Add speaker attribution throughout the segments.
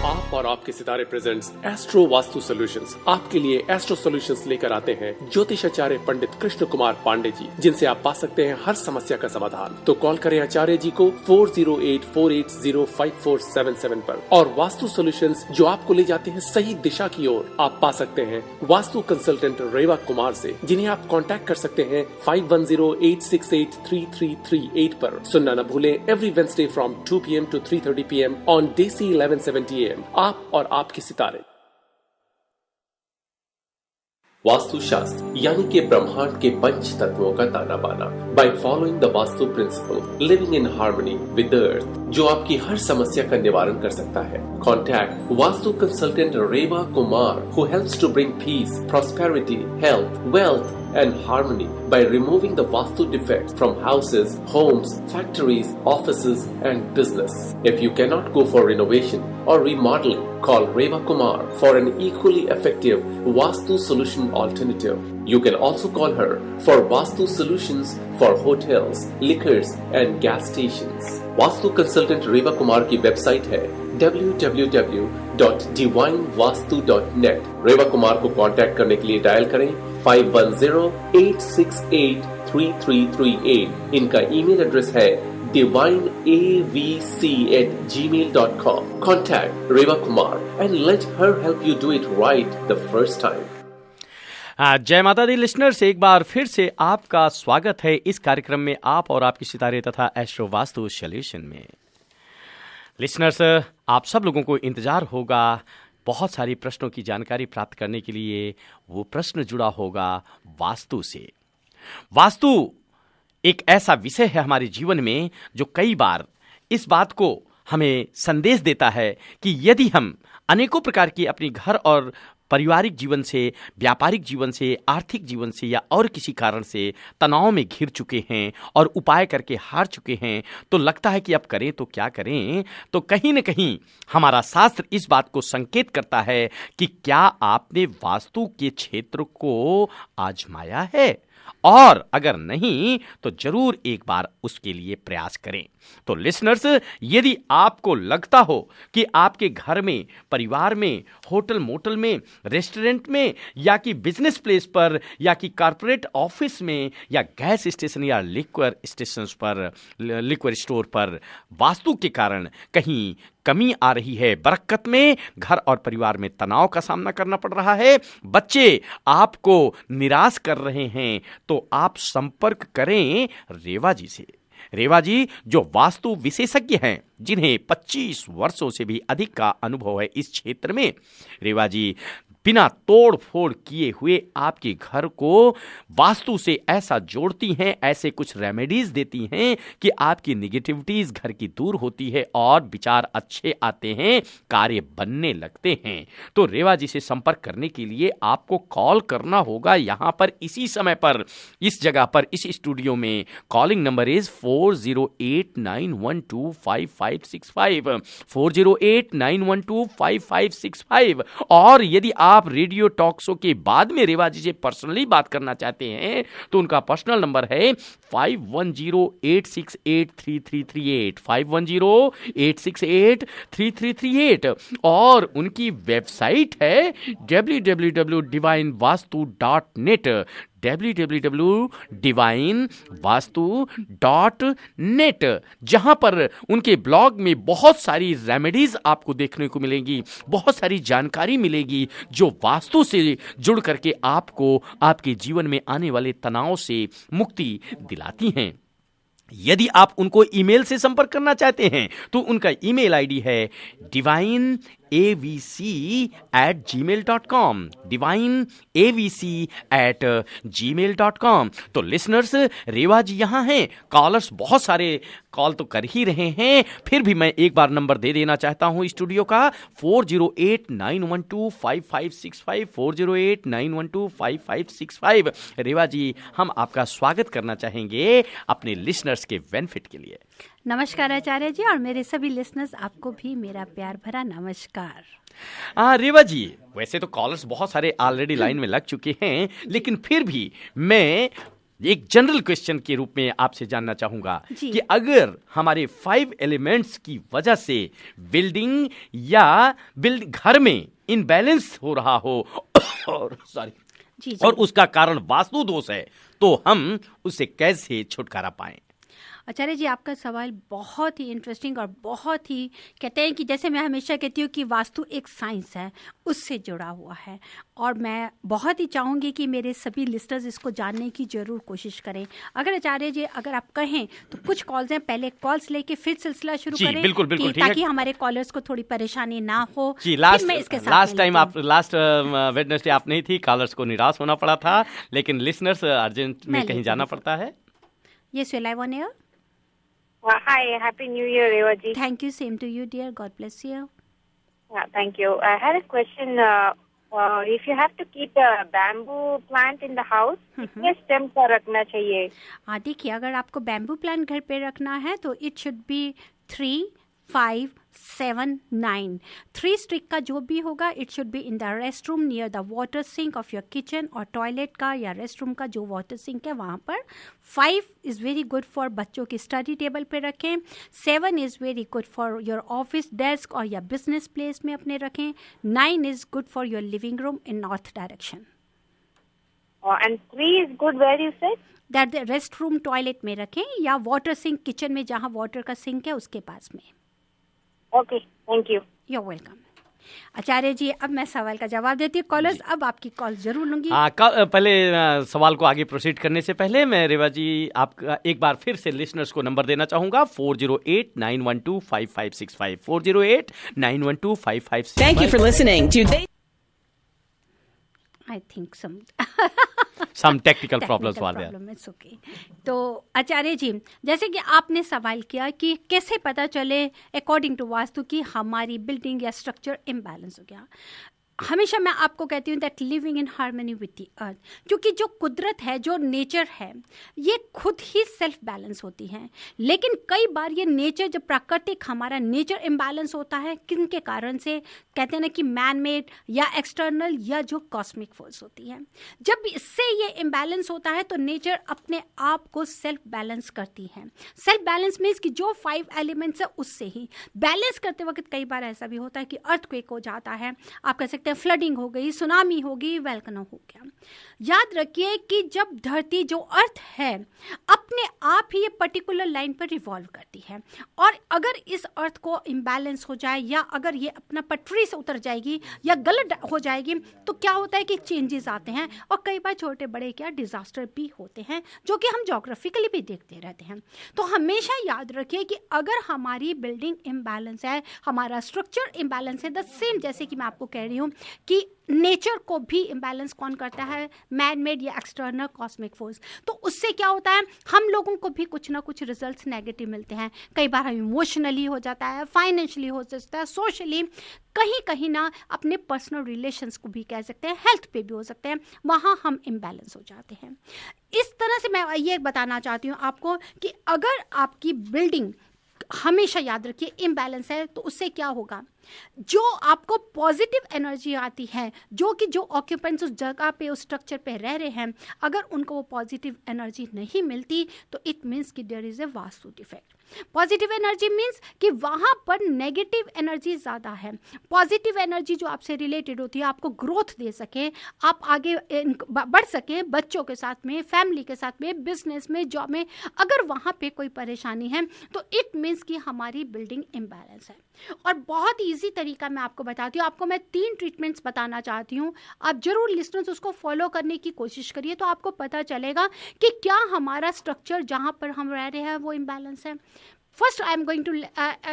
Speaker 1: आप और आपके सितारे प्रेजेंट्स एस्ट्रो वास्तु सॉल्यूशंस आपके लिए एस्ट्रो सॉल्यूशंस लेकर आते हैं ज्योतिषाचार्य पंडित कृष्ण कुमार पांडे जी, जिनसे आप पा सकते हैं हर समस्या का समाधान। तो कॉल करें आचार्य जी को 4084805477 पर। और वास्तु सॉल्यूशंस जो आपको ले जाते हैं सही दिशा की ओर, आप पा सकते हैं वास्तु कंसल्टेंट रेवा कुमार से, जिन्हें आप कांटेक्ट कर सकते हैं 5108683338 पर। सुनना न भूलें every Wednesday from 2 PM to 3:30 PM on DC 1170 AM। आप और आपके सितारे। वास्तुशास्त्र यानी कि ब्रह्मांड के पंच तत्वों का ताना बाना, by following the Vastu principle, living in harmony with the earth, जो आपकी हर समस्या का निवारण कर सकता है। Contact Vastu consultant Reva Kumar, who helps to bring peace, prosperity, health, wealth and harmony by removing the vastu defects from houses, homes, factories, offices and business. If you cannot go for renovation or remodeling, call Reva Kumar for an equally effective vastu solution alternative. You can also call her for vastu solutions for hotels, liquors and gas stations. Vastu consultant Reva Kumar की website है www.divinevastu.net। रेवा कुमार को contact करने के लिए dial करें 5108683338। इनका email address है divineavc@gmail.com। Contact Reva Kumar and let her help you do it right the first time।
Speaker 2: जय माता दी लिसनर्स, एक बार फिर से आपका स्वागत है इस कार्यक्रम में, आप और आपके सितारे तथा एस्ट्रो वास्तु सॉल्यूशन में। लिसनर्स, आप सब लोगों को इंतजार होगा बहुत सारी प्रश्नों की जानकारी प्राप्त करने के लिए। वो प्रश्न जुड़ा होगा वास्तु से। वास्तु एक ऐसा विषय है हमारे जीवन में जो कई बार इस बात को हमें संदेश देता है कि यदि हम अनेकों प्रकार की अपनी घर और पारिवारिक जीवन से, व्यापारिक जीवन से, आर्थिक जीवन से या और किसी कारण से तनाव में घिर चुके हैं और उपाय करके हार चुके हैं, तो लगता है कि अब करें तो क्या करें। तो कहीं न कहीं हमारा शास्त्र इस बात को संकेत करता है कि क्या आपने वास्तु के क्षेत्र को आजमाया है, और अगर नहीं तो जरूर एक बार उसके लिए प्रयास करें। तो लिसनर्स, यदि आपको लगता हो कि आपके घर में, परिवार में, होटल मोटल में, रेस्टोरेंट में, या कि बिजनेस प्लेस पर, या कि कॉर्पोरेट ऑफिस में, या गैस स्टेशन या लिक्वर स्टेशन पर, लिक्वर स्टोर पर वास्तु के कारण कहीं कमी आ रही है, बरकत में, घर और परिवार में तनाव का सामना करना पड़ रहा है, बच्चे आपको निराश कर रहे हैं, तो आप संपर्क करें रेवा जी से। रेवा जी जो वास्तु विशेषज्ञ हैं, जिन्हें 25 वर्षों से भी अधिक का अनुभव है इस क्षेत्र में। रेवा जी बिना तोड़ फोड़ किए हुए आपके घर को वास्तु से ऐसा जोड़ती हैं, ऐसे कुछ रेमेडीज देती हैं कि आपकी निगेटिविटीज घर की दूर होती है और विचार अच्छे आते हैं, कार्य बनने लगते हैं। तो रेवा जी से संपर्क करने के लिए आपको कॉल करना होगा यहाँ पर, इसी समय पर, इस जगह पर, इस स्टूडियो में। Calling number is 4089125565 4089125565। और यदि आप रेडियो टॉक शो के बाद में रेवा जी से पर्सनली बात करना चाहते हैं तो उनका पर्सनल नंबर है 5108683338 5108683338। और उनकी वेबसाइट है www.divinevastu.net www.divinevastu.net, जहां पर उनके ब्लॉग में बहुत सारी रेमेडीज आपको देखने को मिलेंगी, बहुत सारी जानकारी मिलेगी जो वास्तु से जुड़ करके आपको आपके जीवन में आने वाले तनाव से मुक्ति दिलाती हैं। यदि आप उनको ईमेल से संपर्क करना चाहते हैं तो उनका ईमेल आईडी है divineavc@gmail.com divineavc@gmail.com। तो लिसनर्स, रेवा जी यहाँ हैं, कॉलर्स बहुत सारे कॉल तो कर ही रहे हैं, फिर भी मैं एक बार नंबर दे देना चाहता हूँ स्टूडियो का 4089125565 4089125565। रेवा जी, हम आपका स्वागत करना चाहेंगे अपने लिसनर्स के बेनिफिट के लिए।
Speaker 3: नमस्कार आचार्य जी, और मेरे सभी लिसनर्स आपको भी मेरा प्यार भरा नमस्कार।
Speaker 2: रेवा जी, वैसे तो कॉलर्स बहुत सारे ऑलरेडी लाइन में लग चुके हैं, लेकिन फिर भी मैं एक जनरल क्वेश्चन के रूप में आपसे जानना चाहूंगा
Speaker 3: जी।
Speaker 2: कि अगर हमारे 5 एलिमेंट्स की वजह से बिल्डिंग या घर में इनबैलेंस हो रहा हो और
Speaker 3: जी।
Speaker 2: और उसका कारण वास्तु दोष है, तो हम उससे कैसे छुटकारा पाएं?
Speaker 3: आचार्य जी, आपका सवाल बहुत ही इंटरेस्टिंग और बहुत ही, कहते हैं कि जैसे मैं हमेशा कहती हूँ कि वास्तु एक साइंस है, उससे जुड़ा हुआ है। और मैं बहुत ही चाहूँगी कि मेरे सभी लिस्टर्स इसको जानने की ज़रूर कोशिश करें। अगर आचार्य जी, अगर आप कहें तो कुछ कॉल्स हैं, पहले कॉल्स लेके फिर सिलसिला शुरू
Speaker 2: जी,
Speaker 3: करें।
Speaker 2: बिल्कुल, बिल्कुल, ठीक
Speaker 3: ताकि
Speaker 2: है।
Speaker 3: हमारे कॉलर्स को थोड़ी परेशानी ना हो।
Speaker 2: जी,
Speaker 3: लास्ट
Speaker 2: टाइम आप वेडनेसडे आप नहीं थी, कॉलर्स को निराश होना पड़ा था, लेकिन लिसनर्स अर्जेंट में कहीं जाना पड़ता है।
Speaker 3: Yes, you're live on air.
Speaker 4: Hi, Happy New Year, Reva ji.
Speaker 3: Thank you, same to you, dear. God bless you.
Speaker 4: Thank you. I had a question. If you have to keep a bamboo plant in the house, कितने stem का रखना चाहिए?
Speaker 3: हाँ, देखिए, अगर आपको bamboo plant घर पे रखना है तो इट शुड बी 3, 5, 7, 9। 3 स्टिक का जो भी होगा, it should be in the rest room near the water sink of your kitchen, और टॉयलेट का या रेस्ट रूम का जो वाटर सिंक है वहाँ पर। 5 इज़ वेरी गुड फॉर बच्चों की स्टडी टेबल पे रखें। 7 is very good for your office desk और या बिजनेस प्लेस में अपने रखें। 9 is good for your living room in north direction.
Speaker 4: And 3 is good where you said?
Speaker 3: That rest room toilet में रखें या वाटर सिंक किचन में जहाँ वाटर का सिंक है उसके पास में।
Speaker 4: Okay, thank you.
Speaker 3: You're welcome. आचार्य जी, अब मैं सवाल का जवाब देती हूँ। कॉलर्स, अब आपकी कॉल जरूर लूंगी।
Speaker 2: पहले सवाल को आगे प्रोसीड करने से पहले मैं रेवा जी आपका एक बार फिर से लिसनर्स को नंबर देना चाहूंगा। 408-912-5565 408-912-5565।
Speaker 5: Thank you for listening to
Speaker 3: I think
Speaker 2: some technical problems were there.
Speaker 3: It's okay. तो आचार्य जी, जैसे कि आपने सवाल किया कि कैसे पता चले अकॉर्डिंग टू वास्तु की हमारी बिल्डिंग या स्ट्रक्चर इम्बैलेंस हो गया। हमेशा मैं आपको कहती हूँ that living in harmony with the अर्थ, क्योंकि जो कुदरत है, जो नेचर है, ये खुद ही सेल्फ बैलेंस होती हैं। लेकिन कई बार ये नेचर, जब प्राकृतिक हमारा नेचर इम्बैलेंस होता है, किन के कारण से, कहते हैं ना कि मैन मेड या एक्सटर्नल या जो कॉस्मिक फोर्स होती है। जब इससे ये इम्बैलेंस होता है तो नेचर अपने आप को सेल्फ बैलेंस करती है। सेल्फ बैलेंस मीन्स कि जो 5 एलिमेंट्स है उससे ही बैलेंस करते वक्त कई बार ऐसा भी होता है कि अर्थक्वेक हो जाता है, आप कह सकते हैं फ्लडिंग हो गई, सुनामी हो गई, वोल्केनो हो गया। याद रखिए कि जब धरती, जो अर्थ है, अपने आप ही ये पर्टिकुलर लाइन पर रिवॉल्व करती है, और अगर इस अर्थ को इम्बैलेंस हो जाए या अगर ये अपना पटरी से उतर जाएगी या गलत हो जाएगी तो क्या होता है कि चेंजेस आते हैं, और कई बार छोटे बड़े क्या डिजास्टर भी होते हैं, जो कि हम जोग्राफिकली भी देखते रहते हैं। तो हमेशा याद रखिए कि अगर हमारी बिल्डिंग इम्बैलेंस है, हमारा स्ट्रक्चर इम्बैलेंस है, द सेम जैसे कि मैं आपको कह रही हूँ कि नेचर को भी इम्बैलेंस कौन करता है, मैन मेड या एक्सटर्नल कॉस्मिक फोर्स। तो उससे क्या होता है, हम लोगों को भी कुछ ना कुछ रिजल्ट्स नेगेटिव मिलते हैं। कई बार हम इमोशनली हो जाता है, फाइनेंशियली हो सकता है, सोशली, कहीं कहीं ना अपने पर्सनल रिलेशंस को भी कह सकते हैं, हेल्थ पे भी हो सकते हैं, वहाँ हम इम्बैलेंस हो जाते हैं। इस तरह से मैं ये बताना चाहती हूँ आपको कि अगर आपकी बिल्डिंग, हमेशा याद रखिए, इम्बैलेंस है तो उससे क्या होगा, जो आपको पॉजिटिव एनर्जी आती है, जो कि जो ऑक्यूपेंट्स उस जगह पे, उस स्ट्रक्चर पे रह रहे हैं, अगर उनको वो पॉजिटिव एनर्जी नहीं मिलती तो इट मीन्स कि there is a Vastu defect. Positive energy means कि वहाँ पर नेगेटिव एनर्जी ज़्यादा है। पॉजिटिव एनर्जी जो आपसे रिलेटेड होती है, आपको ग्रोथ दे सके, आप आगे बढ़ सके बच्चों के साथ में, फैमिली के साथ में, बिजनेस में, जॉब में, अगर वहाँ पे कोई परेशानी है तो इट मीन्स कि हमारी बिल्डिंग इम्बैलेंस है। और बहुत ईजी तरीका मैं आपको बताती हूँ। आपको मैं 3 ट्रीटमेंट्स बताना चाहती हूँ, आप जरूर लिस्टनर्स उसको फॉलो करने की कोशिश करिए, तो आपको पता चलेगा कि क्या हमारा स्ट्रक्चर जहाँ पर हम रह रहे हैं वो इम्बैलेंस है। First I am going to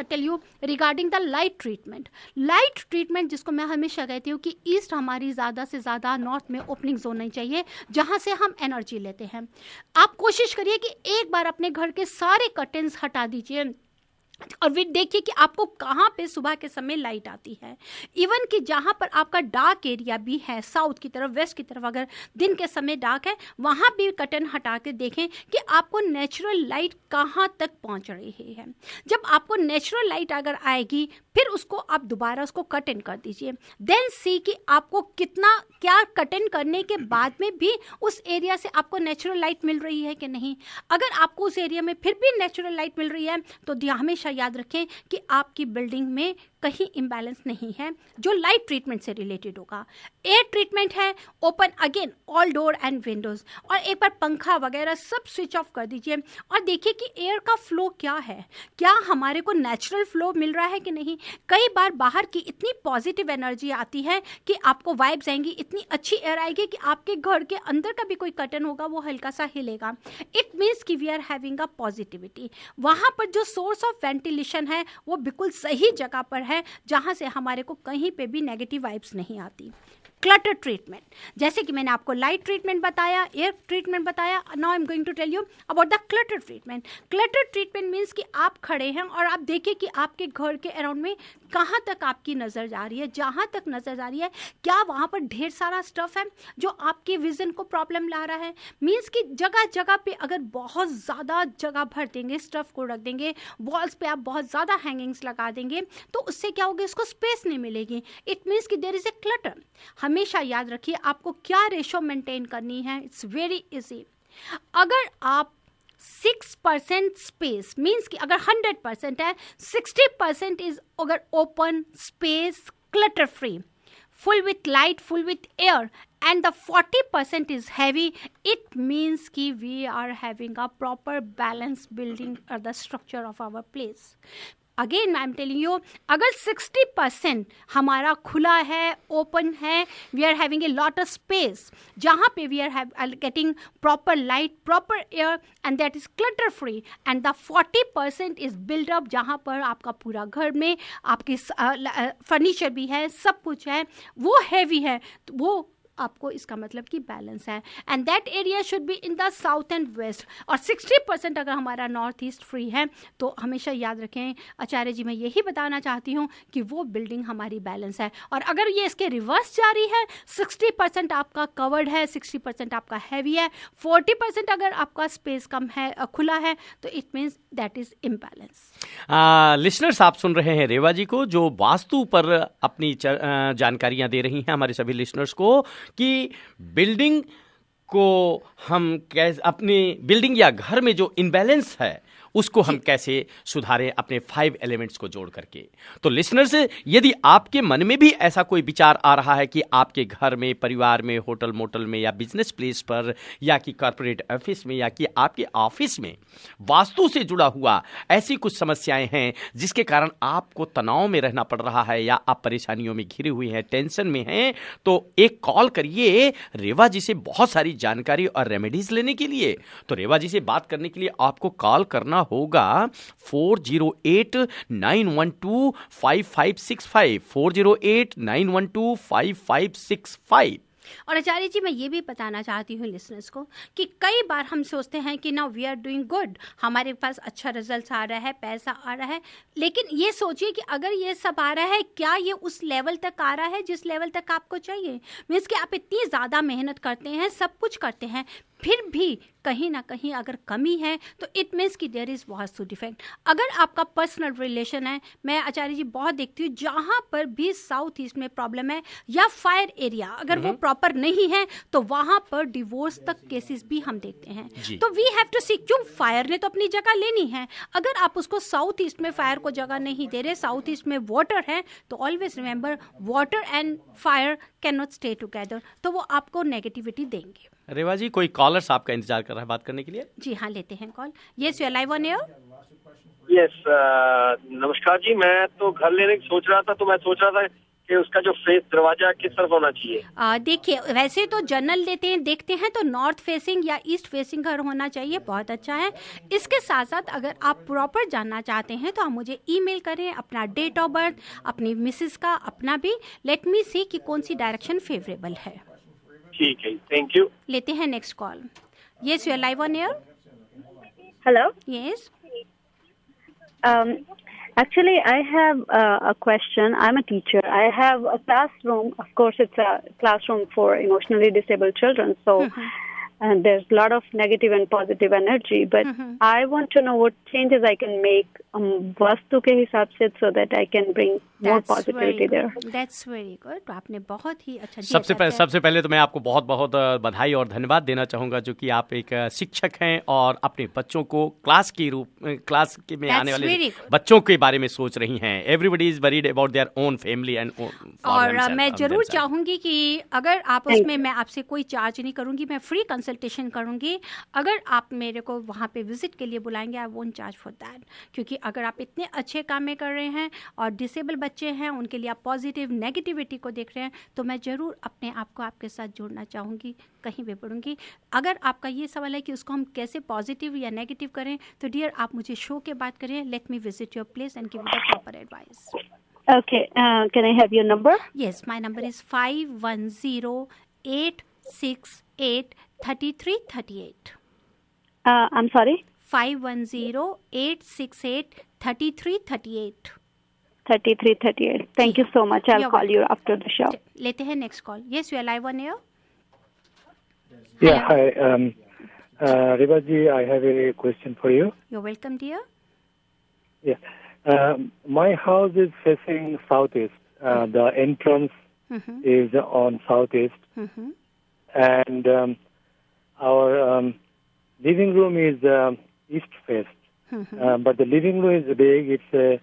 Speaker 3: tell you regarding the light treatment. Light treatment जिसको मैं हमेशा कहती हूँ कि ईस्ट हमारी ज़्यादा से ज़्यादा नॉर्थ में ओपनिंग्स होनी चाहिए, जहाँ से हम एनर्जी लेते हैं। आप कोशिश करिए कि एक बार अपने घर के सारे कर्टेन्स हटा दीजिए, और फिर देखिए कि आपको कहाँ पे सुबह के समय लाइट आती है। इवन कि जहाँ पर आपका डार्क एरिया भी है, साउथ की तरफ, वेस्ट की तरफ, अगर दिन के समय डार्क है, वहाँ भी कर्टन हटा के देखें कि आपको नेचुरल लाइट कहाँ तक पहुँच रही है। जब आपको नेचुरल लाइट अगर आएगी, फिर उसको आप दोबारा उसको कर्टन कर दीजिए। देन सी कि आपको कितना, क्या कर्टन करने के बाद में भी उस एरिया से आपको नेचुरल लाइट मिल रही है कि नहीं। अगर आपको उस एरिया में फिर भी नेचुरल लाइट मिल रही है, तो हमेशा याद रखें कि आपकी बिल्डिंग में कहीं इम्बैलेंस नहीं है जो लाइट ट्रीटमेंट से रिलेटेड होगा। एयर ट्रीटमेंट है, open again all door and Windows, और एक बार पंखा वगैरह सब स्विच ऑफ कर दीजिए और देखिए कि एयर का फ्लो क्या है, क्या हमारे को नेचुरल फ्लो मिल रहा है कि नहीं। कई बार बाहर की इतनी पॉजिटिव एनर्जी आती है कि आपको वाइब्स आएंगी, इतनी अच्छी एयर आएगी कि आपके घर के अंदर का भी कोई कर्टन होगा वो हल्का सा हिलेगा। इट मीन्स कि we are having a positivity. वहाँ पर जो सोर्स ऑफ वेंटिलेशन है वो बिल्कुल सही जगह पर है, जहाँ से हमारे को कहीं पे भी नेगेटिव वाइब्स नहीं आती। क्लटर ट्रीटमेंट, जैसे कि मैंने आपको लाइट ट्रीटमेंट बताया, एयर ट्रीटमेंट बताया, now I am going to tell you about the clutter treatment. Clutter treatment means कि आप खड़े हैं और आप देखिए कि आपके घर के अराउंड में कहाँ तक आपकी नज़र जा रही है। जहाँ तक नज़र जा रही है, क्या वहाँ पर ढेर सारा स्टफ है जो आपके विजन को प्रॉब्लम ला रहा है। मीन्स कि जगह जगह पे अगर बहुत ज़्यादा जगह भर देंगे, स्टफ को रख देंगे, वॉल्स पे आप बहुत ज़्यादा हैंगिंग्स लगा देंगे, तो उससे क्या होगा, इसको स्पेस नहीं मिलेगी। इट मीन्स कि देयर इज़ ए क्लटर। हमेशा याद रखिए आपको क्या रेशो मेंटेन करनी है। It's very easy. अगर आप 6% स्पेस, मीन्स कि अगर 100% है, 60% इज अगर open space, clutter free, full with light, full with air, and the 40% is heavy, it means कि we are having a proper balanced building or the structure of our place. Again I am telling you, अगर 60% हमारा खुला है, open है, we are having a lot of space, जहाँ पे we are getting proper light, proper air, and that is clutter free, and the 40% is build up, जहाँ पर आपका पूरा घर में आपकी फर्नीचर भी है, सब कुछ है, वो हैवी है, तो वो आपको इसका मतलब कि बैलेंस है। And that area should be in the south and west. और 60% अगर हमारा नॉर्थ ईस्ट फ्री है, तो हमेशा याद रखें आचार्य जी, मैं यही बताना चाहती हूँ कि वो बिल्डिंग हमारी बैलेंस है। और अगर ये इसके रिवर्स जा रही है, 60% आपका कवर्ड है, 60% आपका हैवी है, 40% अगर आपका स्पेस कम है, खुला है, तो it means that is imbalance.
Speaker 2: Listeners, आप सुन रहे हैं रेवा जी को, जो वास्तु पर अपनी जानकारियां दे रही हैं हमारे सभी लिसनर्स को कि बिल्डिंग को हम कैसे, अपनी बिल्डिंग या घर में जो इनबैलेंस है उसको हम कैसे सुधारें अपने 5 एलिमेंट्स को जोड़ करके। तो लिसनर्स, यदि आपके मन में भी ऐसा कोई विचार आ रहा है कि आपके घर में, परिवार में, होटल मोटल में, या बिजनेस प्लेस पर, या कि कॉर्पोरेट ऑफिस में, या कि आपके ऑफिस में वास्तु से जुड़ा हुआ ऐसी कुछ समस्याएं हैं जिसके कारण आपको तनाव में रहना पड़ रहा है, या आप परेशानियों में घिरे हुए हैं, टेंशन में हैं, तो एक कॉल करिए रेवा जी से बहुत सारी जानकारी और रेमेडीज लेने के लिए। तो रेवा जी से बात करने के लिए आपको कॉल करना होगा 408-912-5565, 408-912-5565।
Speaker 3: और आचार्य जी, मैं ये भी बताना चाहती हूँ लिसनर्स को कि कई बार हम सोचते हैं कि ना वी आर डूइंग गुड, हमारे पास अच्छा रिजल्ट आ रहा है, पैसा आ रहा है, लेकिन ये सोचिए कि अगर ये सब आ रहा है, क्या ये उस लेवल तक आ रहा है जिस लेवल तक आपको चाहिए। मीन्स कि आप इतनी ज़्यादा मेहनत करते हैं, सब कुछ करते हैं, फिर भी कहीं ना कहीं अगर कमी है, तो इट मीन्स कि देयर इज़ वास्तु डिफेक्ट। अगर आपका पर्सनल रिलेशन है, मैं आचार्य जी बहुत देखती हूँ जहाँ पर भी साउथ ईस्ट में प्रॉब्लम है, या फायर एरिया अगर वो प्रॉपर नहीं है, तो वहाँ पर डिवोर्स तक केसेस भी हम देखते हैं। तो वी हैव टू सी, क्यों, फायर ने तो अपनी जगह लेनी है। अगर आप उसको साउथ ईस्ट में फायर को जगह नहीं दे रहे, साउथ ईस्ट में वाटर है, तो always remember water and fire can not stay together, तो वो आपको नेगेटिविटी देंगे।
Speaker 2: रेवा जी, कोई कॉलर्स आपका इंतजार कर रहा है बात करने के लिए?
Speaker 3: जी हाँ, लेते हैं call. Yes, you are live on air.
Speaker 5: Yes, नमस्कार जी। मैं तो घर लेने की सोच रहा था, तो मैं सोच रहा था कि उसका जो फेस, दरवाजा किस तरफ होना चाहिए।
Speaker 3: देखिए, वैसे तो जनरल लेते हैं, देखते हैं तो नॉर्थ फेसिंग या ईस्ट फेसिंग घर होना चाहिए, बहुत अच्छा है। इसके साथ साथ अगर आप प्रॉपर जानना चाहते हैं तो आप मुझे ईमेल करें, अपना डेट ऑफ बर्थ, अपनी मिसेस का, अपना भी, लेट मी सी कि कौन सी डायरेक्शन फेवरेबल है।
Speaker 5: ठीक है, थैंक यू।
Speaker 3: लेते हैं next call. Yes, you are live on air.
Speaker 6: Hello.
Speaker 3: Yes.
Speaker 6: Actually, I have a question. I'm a teacher. I have a classroom. Of course, it's a classroom for emotionally disabled children. So and there's a lot of negative and positive energy. But I want to know what changes I can make vastu के हिसाब से so that I can bring more positivity there.
Speaker 3: That's very good. तो आपने बहुत ही अच्छा
Speaker 2: सबसे पहले तो मैं आपको बहुत बहुत बधाई और धन्यवाद देना चाहूँगा जो कि आप एक शिक्षक हैं और अपने बच्चों को क्लास में आने वाले बच्चों के बारे में सोच रही हैं. Everybody is worried about their own family and
Speaker 3: और मैं जरूर चाहूँगी कि अगर आप उसमें मैं आपसे कोई चार्ज नहीं करूँगी, मैं फ्री कंसल्टेशन करूँगी. अगर आप मेरे को वहाँ पे विजिट के लिए बुलाएंगे, I won't charge for that. क्योंकि अगर आप इतने अच्छे काम में कर रहे हैं और डिसेबल बच्चे हैं, उनके लिए आप पॉजिटिव नेगेटिविटी को देख रहे हैं, तो मैं ज़रूर अपने आप को आपके साथ जोड़ना चाहूँगी, कहीं भी पढ़ूँगी. अगर आपका ये सवाल है कि उसको हम कैसे पॉजिटिव या नेगेटिव करें, तो डियर आप मुझे शो के बात करें. Let me visit your place and give the proper advice.
Speaker 6: Okay, can I have your number?
Speaker 3: Yes, my number is 510-868-3338.
Speaker 6: I'm sorry?
Speaker 3: 510-868-3338.
Speaker 6: 3338. Thank you so much. I'll call you after the show.
Speaker 3: लेते हैं next call. Yes, you are live on air.
Speaker 7: Yeah, hi. Rebaji, I have a question for you.
Speaker 3: You're welcome, dear.
Speaker 7: Yeah. My house is facing southeast. The entrance is on southeast. And our living room is east faced. But the living room is big. It's a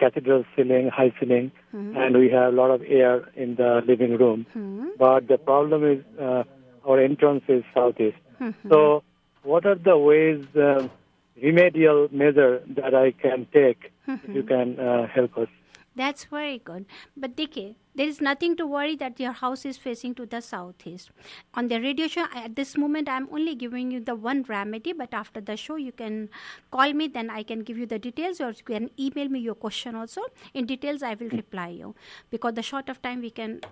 Speaker 7: cathedral ceiling, high ceiling, and we have a lot of air in the living room. But the problem is our entrance is southeast. So what are the ways, remedial measure that I can take if you can help us?
Speaker 3: That's very good. But देखिए, there is nothing to worry that your house is facing to the southeast. On the radio show, at this moment, I'm only giving you the one remedy, but after the show, you can call me, then I can give you the details, or you can email me your question also. In details, I will reply you. Because the short of time, we can't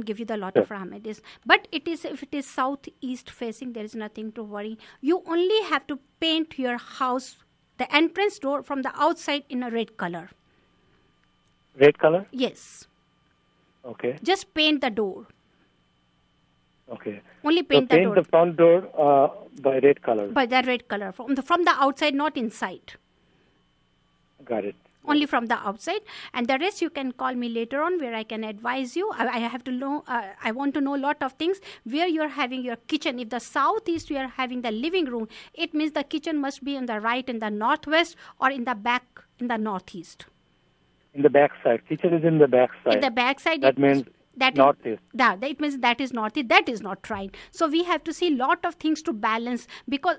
Speaker 3: give you the lot of remedies. But if it is southeast facing, there is nothing to worry. You only have to paint your house, the entrance door from the outside in a red color.
Speaker 7: Red color?
Speaker 3: Yes.
Speaker 7: Okay.
Speaker 3: Just paint the door.
Speaker 7: Okay.
Speaker 3: Only paint the door.
Speaker 7: Paint the front door by red color.
Speaker 3: By the red color. From the outside, not inside.
Speaker 7: Got it.
Speaker 3: Only from the outside. And the rest you can call me later on where I can advise you. I have to know, I want to know a lot of things. Where you're having your kitchen. If the southeast you are having the living room, it means the kitchen must be in the right in the northwest or in the back in the northeast.
Speaker 7: In the back side. Kitchen is in the back side.
Speaker 3: In the back side.
Speaker 7: That means northeast.
Speaker 3: It means that is northeast. That is not right. So we have to see lot of things to balance, because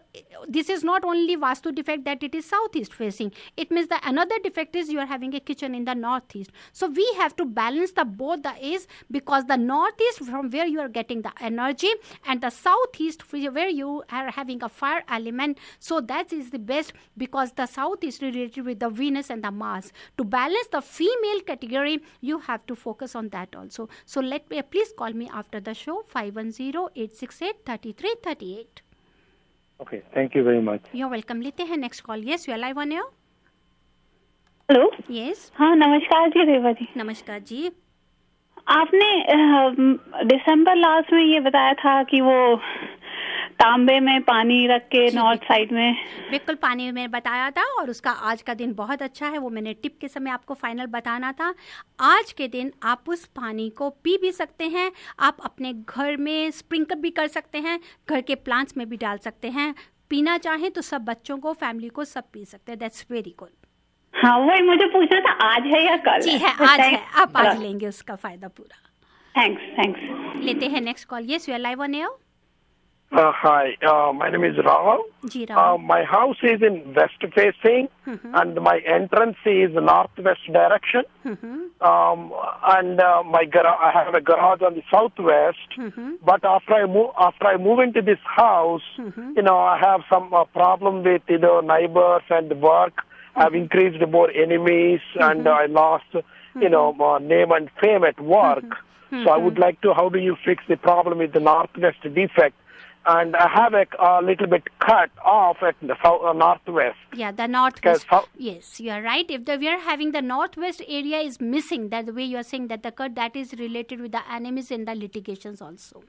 Speaker 3: this is not only Vastu defect that it is southeast facing. It means that another defect is you are having a kitchen in the northeast. So we have to balance both the A's, because the northeast from where you are getting the energy, and the southeast where you are having a fire element. So that is the best, because the south is related with the Venus and the Mars. To balance the female category, you have to focus on that also. So please call me after the show, 510-868-3338.
Speaker 7: Okay, thank you very much.
Speaker 3: You're welcome. लेते हैं next call. Yes, you are live on air.
Speaker 6: Hello.
Speaker 3: Yes.
Speaker 6: हाँ, नमस्कार जी रेवा जी.
Speaker 3: नमस्कार जी.
Speaker 6: आपने दिसंबर last में ये बताया था कि वो तांबे में पानी रख के नॉर्थ साइड में.
Speaker 3: बिल्कुल पानी में बताया था, और उसका आज का दिन बहुत अच्छा है. वो मैंने टिप के समय आपको फाइनल बताना था. आज के दिन आप उस पानी को पी भी सकते हैं. आप अपने घर में स्प्रिंकल भी कर सकते हैं, घर के प्लांट्स में भी डाल सकते हैं. पीना चाहें तो सब बच्चों को, फैमिली को, सब पी सकते हैं. That's very good.
Speaker 6: हाँ, वही मुझे पूछना था, आज है या कल?
Speaker 3: जी है, आज है. आप आज लेंगे उसका फायदा पूरा.
Speaker 6: थैंक्स.
Speaker 3: लेते हैं next call. Yes, you are live on air.
Speaker 5: Hi, my name is Rahul. My house is in west facing, and my entrance is northwest direction. And I have a garage on the southwest. But after I move into this house, I have some problem with neighbors and work. I've increased more enemies, and I lost my name and fame at work. So I would like to, how do you fix the problem with the northwest defect? and I have a little bit cut off at the northwest.
Speaker 3: Yeah, the northwest. Yes, you are right. If we are having the northwest area is missing, that the way you are saying that the cut, that is related with the enemies in the litigations also.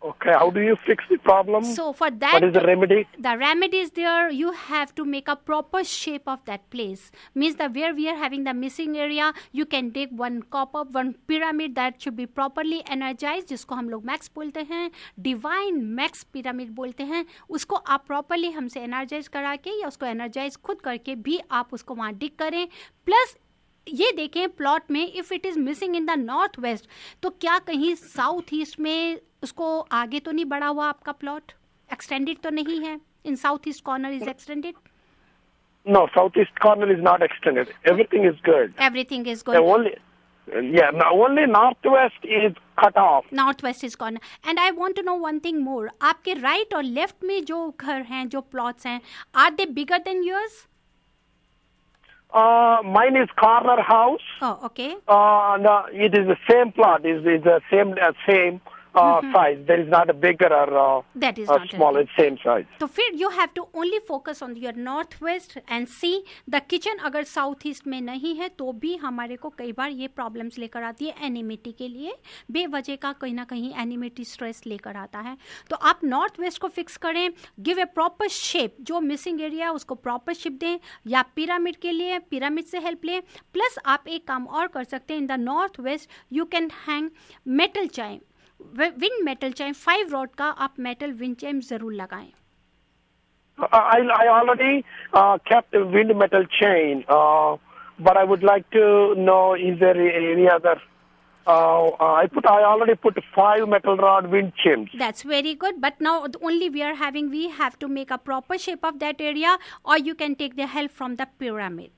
Speaker 5: Okay, how do you fix the problem?
Speaker 3: So for that,
Speaker 5: what is the remedy?
Speaker 3: The remedy is there. You have to make a proper shape of that place. Means that where we are having the missing area, you can take one copper, one pyramid that should be properly energized, जिसको हम लोग max बोलते हैं, divine max pyramid बोलते हैं. उसको आप properly हमसे एनर्जाइज करा के या उसको एनर्जाइज खुद करके भी आप उसको वहाँ डिग करें. प्लस ये देखें प्लॉट में if it is missing in the north west, तो क्या कहीं साउथ ईस्ट में उसको आगे तो नहीं बढ़ा हुआ आपका प्लॉट, एक्सटेंडेड तो नहीं है? In south east corner is extended?
Speaker 5: No, southeast corner is not extended. Everything is good.
Speaker 3: Everything is good.
Speaker 5: Only northwest is cut off.
Speaker 3: Northwest is corner. And I want to know one thing more. आपके right और left में जो घर हैं, जो plots हैं, are they bigger than yours?
Speaker 5: Mine is corner house.
Speaker 3: Oh, okay.
Speaker 5: No, it is the same plot. It is the same size. There is not a bigger or
Speaker 3: that is not
Speaker 5: smaller, same size.
Speaker 3: तो फिर you have to only focus on your northwest and see the kitchen. अगर south east में नहीं है तो भी हमारे को कई बार ये प्रॉब्लम्स लेकर आती है एनिमिटी के लिए. बेवजह का कहीं ना कहीं एनिमिटी स्ट्रेस लेकर आता है. तो आप नॉर्थ वेस्ट को फिक्स करें, गिव ए प्रॉपर शेप. जो मिसिंग एरिया उसको प्रॉपर शेप दें, या पिरामिड के लिए पिरामिड से हेल्प लें. प्लस आप एक काम और कर सकते हैं, इन the north west you can hang metal chyme, wind metal chyme 5 rod का आप मेटल विंड चाइम जरूर लगाएं.
Speaker 5: I already kept a wind metal chain, but I would like to know, is there any other? I already put 5 metal rod wind chimes.
Speaker 3: That's very good. But now only we have to make a proper shape of that area, or you can take the help from the pyramid.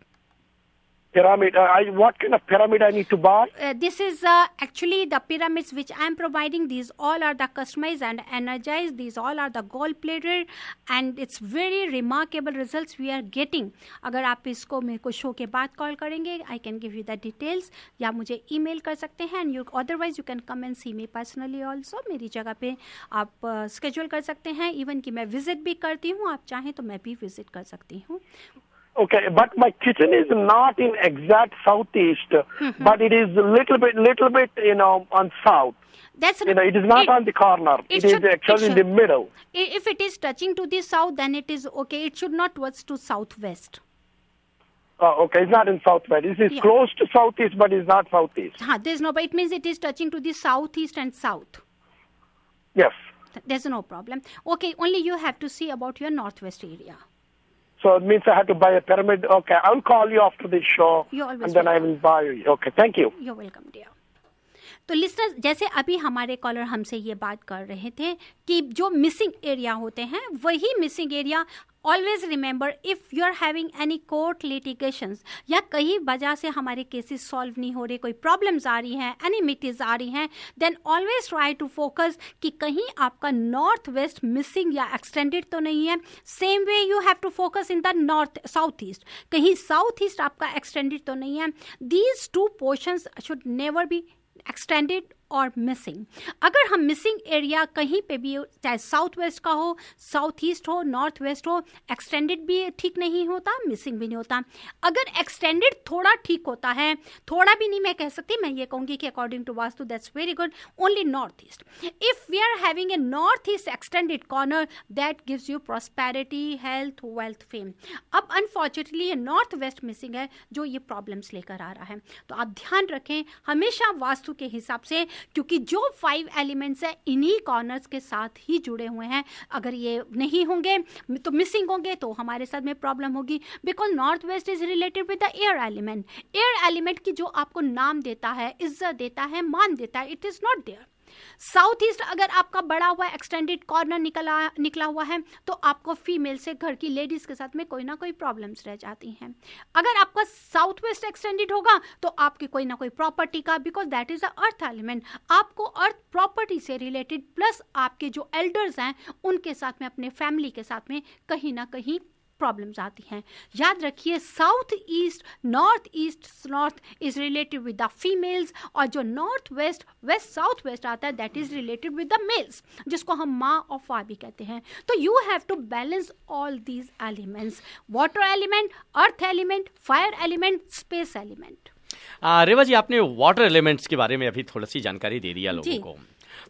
Speaker 5: Pyramid. What kind of pyramid I need to buy?
Speaker 3: This is actually the pyramids which I am providing. These all are the customized and energized. These all are the gold plated, and it's very remarkable results we are getting. अगर आप इसको मेरे को show के बाद call करेंगे, I can give you the details, या मुझे ईमेल कर सकते हैं. And you otherwise you can come and see me personally also. मेरी जगह पे आप schedule कर सकते हैं. Even कि मैं visit भी करती हूँ, आप चाहें तो मैं भी visit कर सकती हूँ.
Speaker 5: Okay, but my kitchen is not in exact southeast, but it is little bit, on south.
Speaker 3: That's
Speaker 5: it is not on the corner. It is actually in the middle.
Speaker 3: If it is touching to the south, then it is okay. It should not towards to southwest.
Speaker 5: Okay, it's not in southwest. It is close to southeast, but it's not southeast.
Speaker 3: There's no, but it means it is touching to the southeast and south.
Speaker 5: Yes.
Speaker 3: There's no problem. Okay, only you have to see about your northwest area.
Speaker 5: So it means I have to buy a pyramid. Okay, I'll call you after the show.
Speaker 3: You're always
Speaker 5: and then
Speaker 3: welcome.
Speaker 5: I will buy you. Okay, thank you.
Speaker 3: You're welcome, dear. तो listeners, जैसे अभी हमारे collar हमसे ये बात कर रहे थे कि जो मिसिंग एरिया होते हैं, वही missing area always remember if you are having any court litigations, या कहीं वजह से हमारे केसेस सॉल्व नहीं हो रहे, कोई प्रॉब्लम्स आ रही हैं, एनिमिटीज आ रही हैं, then always try to focus कि कहीं आपका नॉर्थ वेस्ट मिसिंग या एक्सटेंडेड तो नहीं है. Same way you have to focus in the north south east, कहीं साउथ ईस्ट आपका एक्सटेंडेड तो नहीं है. These 2 portions should never be extended और मिसिंग. अगर हम मिसिंग एरिया कहीं पे भी, चाहे साउथ वेस्ट का हो, साउथ ईस्ट हो, नॉर्थ वेस्ट हो, एक्सटेंडेड भी ठीक नहीं होता, मिसिंग भी नहीं होता. अगर एक्सटेंडेड थोड़ा ठीक होता है, थोड़ा भी नहीं मैं कह सकती, मैं ये कहूँगी कि according to Vastu that's very good, only north east. If we are having a north east extended corner, that gives you prosperity, health, wealth, fame. अब अनफॉर्चुनेटली ये नॉर्थ वेस्ट मिसिंग है जो ये प्रॉब्लम्स लेकर आ रहा है. तो आप ध्यान रखें हमेशा वास्तु के हिसाब से, क्योंकि जो 5 एलिमेंट्स हैं इन्हीं कॉर्नर्स के साथ ही जुड़े हुए हैं. अगर ये नहीं होंगे तो मिसिंग होंगे तो हमारे साथ में प्रॉब्लम होगी. Because north west is related with the air element. Air element की जो आपको नाम देता है, इज्जत देता है, मान देता है, it is not there. South east अगर आपका बड़ा हुआ एक्सटेंडेड कॉर्नर निकला हुआ है तो आपको फीमेल से, घर की लेडीज के साथ में कोई ना कोई प्रॉब्लम्स रह जाती हैं. अगर आपका साउथ वेस्ट एक्सटेंडेड होगा तो आपकी कोई ना कोई प्रॉपर्टी का, because that is the earth element, आपको अर्थ प्रॉपर्टी से रिलेटेड, प्लस आपके जो एल्डर्स हैं उनके साथ में, अपने फैमिली के साथ में कहीं ना कहीं प्रॉब्लम्स आती हैं। याद रखिए south east north is related with the females, और जो नॉर्थ वेस्ट साउथ वेस्ट आता है that is related with the males, जिसको हम माँ और फा भी कहते हैं। तो you have to balance all these elements, water element, earth element, fire element, space element.
Speaker 2: Reva ji, आपने वाटर एलिमेंट्स के बारे में अभी थोड़ी सी जानकारी दे दिया लोगों को।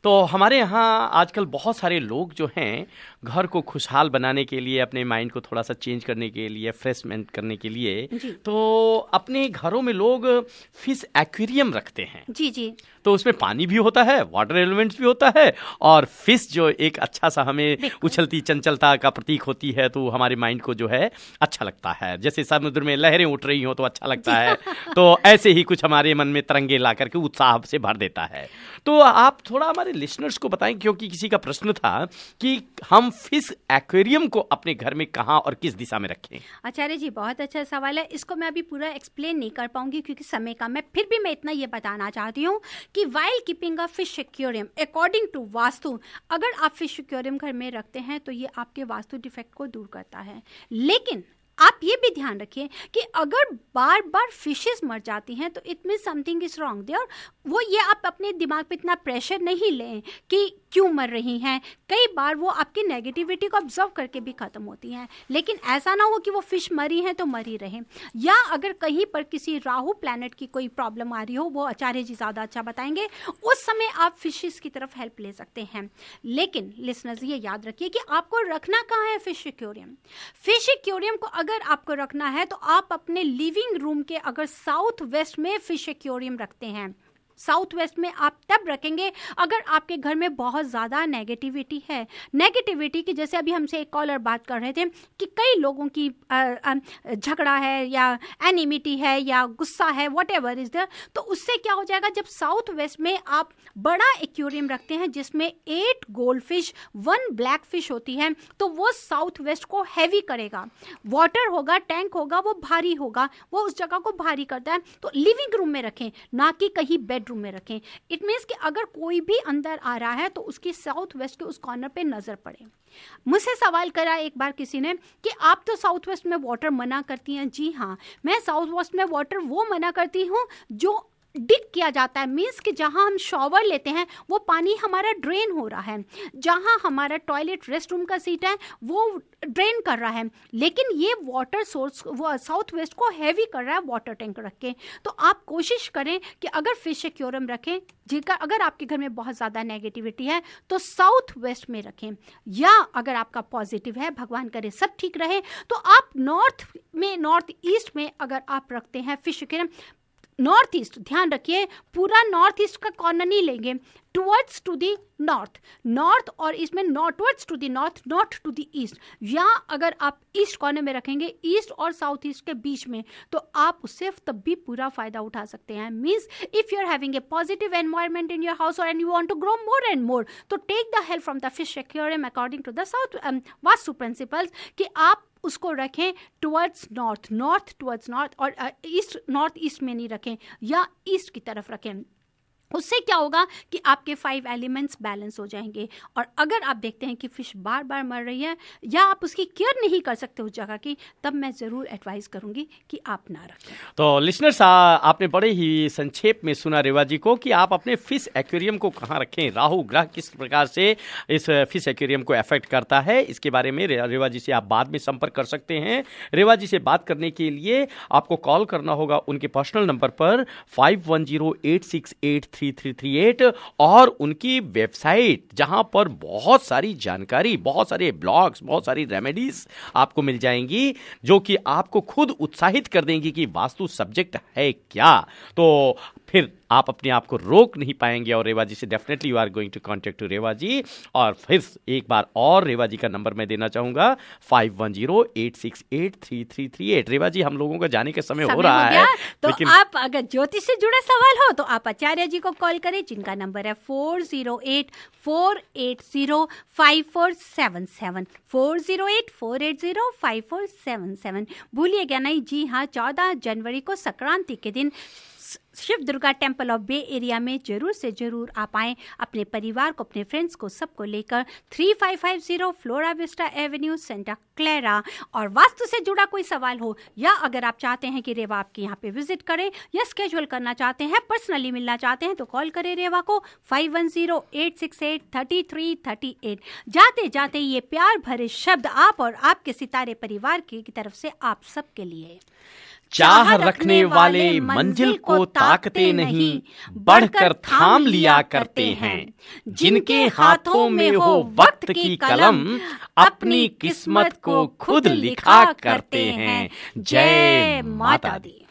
Speaker 2: तो हमारे यहाँ आजकल बहुत सारे लोग जो हैं घर को खुशहाल बनाने के लिए, अपने माइंड को थोड़ा सा चेंज करने के लिए, फ्रेशमेंट करने के लिए, तो अपने घरों में लोग फिश एक्वेरियम रखते हैं।
Speaker 3: जी।
Speaker 2: तो उसमें पानी भी होता है, वाटर एलिमेंट्स भी होता है, और फिश जो एक अच्छा सा हमें उछलती चंचलता का प्रतीक होती है, तो हमारे माइंड को जो है अच्छा लगता है। जैसे समुद्र में लहरें उठ रही हो तो अच्छा लगता है, तो ऐसे ही कुछ हमारे मन में तरंगे ला करके उत्साह से भर देता है। तो आप थोड़ा हमारे लिसनर्स को बताएं, क्योंकि किसी का प्रश्न था कि हम फिश एक्वेरियम को अपने घर में कहाँ और किस दिशा में रखें।
Speaker 3: आचार्य जी, बहुत अच्छा सवाल है। इसको मैं अभी पूरा एक्सप्लेन नहीं कर पाऊंगी क्योंकि समय कम है, फिर भी मैं इतना ये बताना चाहती हूँ कि while keeping a fish aquarium according to Vastu, अगर आप फिश एक्वेरियम घर में रखते हैं तो ये आपके वास्तु डिफेक्ट को दूर करता है। लेकिन आप ये भी ध्यान रखिए कि अगर बार बार फिशेस मर जाती हैं तो it mean something is wrong there. वो ये आप अपने दिमाग पे इतना प्रेशर नहीं लें कि क्यों मर रही हैं। कई बार वो आपकी नेगेटिविटी को ऑब्जर्व करके भी खत्म होती हैं, लेकिन ऐसा ना हो कि वो फिश मरी हैं तो मरी रहे। या अगर कहीं पर किसी राहु प्लैनेट की कोई प्रॉब्लम आ रही हो, वो आचार्य जी ज़्यादा अच्छा बताएंगे, उस समय आप फिशेस की तरफ हेल्प ले सकते हैं। लेकिन लिसनर्स ये याद रखिए कि आपको रखना कहाँ है फिश एक्वेरियम। फिश एक्वेरियम को अगर आपको रखना है तो आप अपने लिविंग रूम के अगर साउथ वेस्ट में फिश एक्वेरियम रखते हैं, साउथ वेस्ट में आप तब रखेंगे अगर आपके घर में बहुत ज़्यादा नेगेटिविटी है। नेगेटिविटी की जैसे अभी हमसे एक कॉलर बात कर रहे थे कि कई लोगों की झगड़ा है या एनिमिटी है या गुस्सा है, वट एवर इज देयर, तो उससे क्या हो जाएगा, जब साउथ वेस्ट में आप बड़ा एक्वेरियम रखते हैं जिसमें 8 गोल्ड फिश 1 ब्लैक फिश होती है, तो वो साउथ वेस्ट को हैवी करेगा। वाटर होगा, टैंक होगा, वो भारी होगा, वो उस जगह को भारी करता है। तो लिविंग रूम में रखें, ना कि कहीं बेड रूम में रखें। इट मीन्स कि अगर कोई भी अंदर आ रहा है तो उसकी साउथ वेस्ट के उस कॉर्नर पे नजर पड़े। मुझसे सवाल करा एक बार किसी ने कि आप तो साउथ वेस्ट में वाटर मना करती हैं। जी हाँ, मैं साउथ वेस्ट में वाटर वो मना करती हूँ जो डिग किया जाता है, मीन्स कि जहाँ हम शॉवर लेते हैं वो पानी हमारा ड्रेन हो रहा है, जहाँ हमारा टॉयलेट रेस्ट रूम का सीट है वो ड्रेन कर रहा है, लेकिन ये वाटर सोर्स वो साउथ वेस्ट को हैवी कर रहा है वाटर टैंक रख के। तो आप कोशिश करें कि अगर फिश एक्वेरियम रखें, जिनका अगर आपके घर में बहुत ज़्यादा नेगेटिविटी है तो साउथ वेस्ट में रखें, या अगर आपका पॉजिटिव है, भगवान करे सब ठीक रहे, तो आप नॉर्थ ईस्ट में अगर आप रखते हैं फिश एक्वेरियम, नॉर्थ ईस्ट, ध्यान रखिए पूरा नॉर्थ ईस्ट का कॉर्नर नहीं लेंगे, टुवर्ड्स टू दी नॉर्थ और इसमें northwards to the north, not to the east. या अगर आप ईस्ट कॉर्नर में रखेंगे, ईस्ट और साउथ ईस्ट के बीच में, तो आप उससे तब भी पूरा फायदा उठा सकते हैं। Means if you are having a positive environment in your house and you want to grow more and more, तो take the help from the fish aquarium according to the south vastu principles, कि आप उसको रखें towards north towards north, और east north east में नहीं रखें या ईस्ट की तरफ रखें। उससे क्या होगा कि आपके 5 एलिमेंट्स बैलेंस हो जाएंगे। और अगर आप देखते हैं कि फिश बार बार मर रही है या आप उसकी केयर नहीं कर सकते उस जगह की, तब मैं ज़रूर एडवाइस करूंगी कि आप ना रखें।
Speaker 2: तो लिसनर्स, आपने बड़े ही संक्षेप में सुना रेवा जी को कि आप अपने फिश एक्वेरियम को कहाँ रखें, राहु ग्रह किस प्रकार से इस फिश एक्वेरियम को अफेक्ट करता है। इसके बारे में रेवा जी से आप बाद में संपर्क कर सकते हैं। रेवा जी से बात करने के लिए आपको कॉल करना होगा उनके पर्सनल नंबर पर 5108683338 और उनकी वेबसाइट, जहां पर बहुत सारी जानकारी, बहुत सारे ब्लॉग्स, बहुत सारी रेमेडीज आपको मिल जाएंगी जो कि आपको खुद उत्साहित कर देंगी कि वास्तु सब्जेक्ट है क्या। तो फिर आप अपने आप को रोक नहीं पाएंगे और रेवा जी से definitely you are going to contact to Reva ji. और फिर एक बार और रेवा जी का नंबर मैं देना चाहूंगा 5108683338। रेवा जी, हम लोगों का जाने का समय हो रहा है,
Speaker 3: तो
Speaker 2: लेकिन
Speaker 3: आप अगर ज्योतिष से जुड़े सवाल हो तो आप आचार्य जी को कॉल करें, जिनका नंबर है 4084805477 408-480-5477। भूलिएगा नहीं, जी हाँ, 14 जनवरी को संक्रांति के दिन Shiv Durga temple of Bay Area में जरूर से जरूर आप आएँ, अपने परिवार को, अपने फ्रेंड्स को, सबको लेकर 3550 flora Vista Avenue, Santa Clara. और वास्तु से जुड़ा कोई सवाल हो, या अगर आप चाहते हैं कि रेवा आपके यहाँ पे विजिट करे, या स्केड्यूल करना चाहते हैं, पर्सनली मिलना चाहते हैं, तो कॉल करें रेवा को 5108683338। जाते जाते ये प्यार भरे शब्द आप और आपके सितारे परिवार की तरफ से आप सबके लिए।
Speaker 2: चाह रखने वाले मंजिल को ताकते नहीं, बढ़कर थाम लिया करते हैं। जिनके हाथों में हो वक्त की कलम, अपनी किस्मत को खुद लिखा करते हैं। जय माता दी।